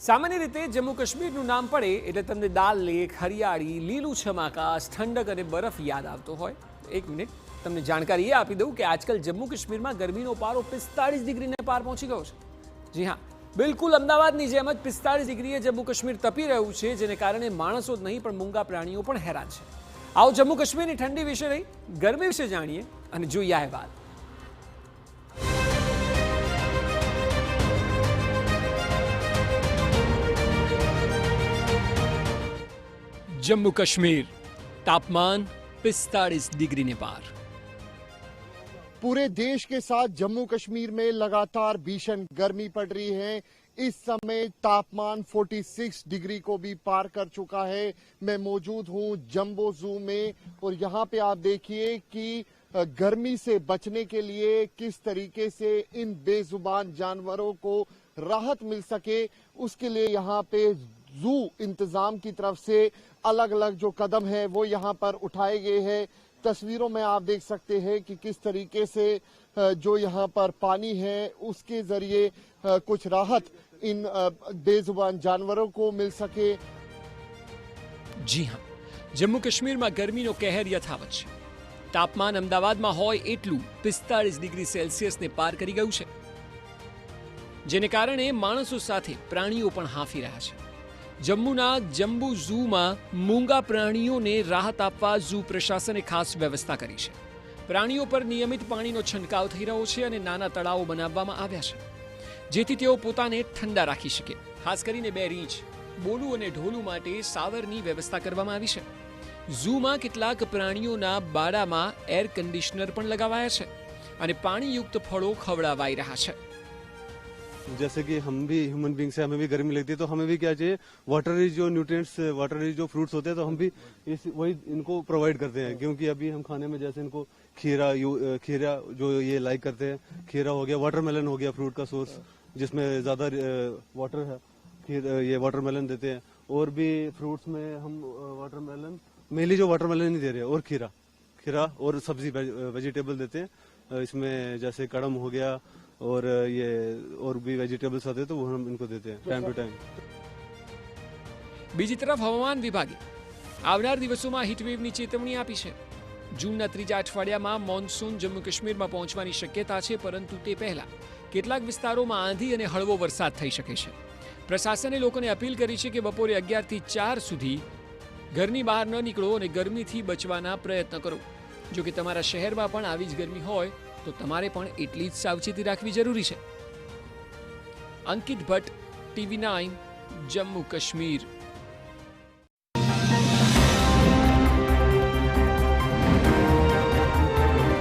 સામાન્ય રીતે જમ્મુ કાશ્મીરનું નામ પડે એટલે તમને દાલ લેક, હરિયાળી, લીલુંછમ આકાશ, ઠંડક અને બરફ યાદ આવતો હોય. એક મિનિટ, તમને જાણકારી એ આપી દઉં કે આજકાલ જમ્મુ કાશ્મીરમાં ગરમીનો પારો 45 ડિગ્રીને પાર પહોંચી ગયો છે. જી હા, બિલકુલ અમદાવાદની જેમ જ 45 ડિગ્રીએ જમ્મુ કાશ્મીર તપી રહ્યું છે, જેને કારણે માણસો જ નહીં પણ મૂંગા પ્રાણીઓ પણ હેરાન છે. આવો જમ્મુ કાશ્મીરની ઠંડી વિશે નહીં, ગરમી વિશે જાણીએ અને જોઈએ આ વાત. जम्मू कश्मीर तापमान 45 डिग्री ने पार. पूरे देश के साथ जम्मू कश्मीर में लगातार भीषण गर्मी पड़ रही है. इस समय तापमान 46 डिग्री को भी पार कर चुका है. मैं मौजूद हूं जंबो जू में और यहां पे आप देखिए कि गर्मी से बचने के लिए किस तरीके से इन बेजुबान जानवरों को राहत मिल सके, उसके लिए यहाँ पे जू इंतजाम की तरफ से अलग अलग जो कदम है वो यहाँ पर उठाए गए हैं. तस्वीरों में आप देख सकते हैं कि किस तरीके से जो यहाँ पर पानी है उसके जरिए कुछ राहत इन बेजुबान जानवरों को मिल सके. જી હા, જમ્મુ કાશ્મીરમાં ગરમીનો કહેર યથાવત છે. તાપમાન અમદાવાદમાં હોય એટલું 45 ડિગ્રી સેલ્સિયસને પાર કરી ગયું છે, જેને કારણે માણસો સાથે પ્રાણીઓ પણ હાંફી રહ્યા છે. જમ્મુના જંબુ ઝૂમાં મૂંગા પ્રાણીઓને રાહત આપવા ઝૂ પ્રશાસને ખાસ વ્યવસ્થા કરી છે. પ્રાણીઓ પર નિયમિત પાણીનો છંટકાવ થઈ રહ્યો છે અને નાના તળાવો બનાવવામાં આવ્યા છે, જેથી તેઓ પોતાને ઠંડા રાખી શકે. ખાસ કરીને 2 રીંછ, બોલું અને ઢોલું માટે સાવરની વ્યવસ્થા કરવામાં આવી છે. ઝૂમાં કેટલાક પ્રાણીઓના બાડામાં એર કન્ડિશનર પણ લગાવાયા છે અને પાણીયુક્ત ફળો ખવડાવાઈ રહ્યા છે. जैसे कि हम भी ह्यूमन बींग से हमें भी गर्मी लगती है, तो हमें भी क्या चाहिए, वाटरी जो न्यूट्रिएंट्स, वाटरी जो फ्रूट्स होते हैं, तो हम भी वही इनको प्रोवाइड करते हैं. क्योंकि अभी हम खाने में जैसे इनको खीरा जो ये लाइक करते हैं, खीरा हो गया, वाटरमेलन हो गया फ्रूट का सोर्स जिसमें ज्यादा वाटर है, ये वाटरमेलन देते हैं. और भी फ्रूट्स में हम वाटरमेलन, मेनली जो वाटरमेलन नहीं दे रहे हैं, और खीरा और सब्जी वेजिटेबल देते हैं. इसमें जैसे कड़म हो गया और ये और भी वेजिटेबल्स आते हैं, तो वो हम इनको देते हैं टाइम टू टाइम. બીજી તરફ હવામાન વિભાગે આવનાર દિવસોમાં હીટવેવની ચેતવણી આપી છે. જૂનના ત્રીજા અઠવાડિયામાં મોન્સૂન જમ્મુ કાશ્મીરમાં પહોંચવાની શક્યતા છે, પરંતુ તે પહેલા કેટલાક વિસ્તારોમાં આંધી અને હળવો વરસાદ થઈ શકે છે. પ્રશાસને લોકોને અપીલ કરી છે કે બપોરે 11 થી 4 સુધી ઘરની બહાર ન નીકળો અને ગરમીથી બચવાના પ્રયત્ન કરો. જો કે તમારા શહેરમાં પણ આવી જ ગરમી હોય તો તમારે પણ એટલી જ સાવચેતી રાખવી જરૂરી છે. અંકિત ભટ્ટ, TV9, જમ્મુ કાશ્મીર.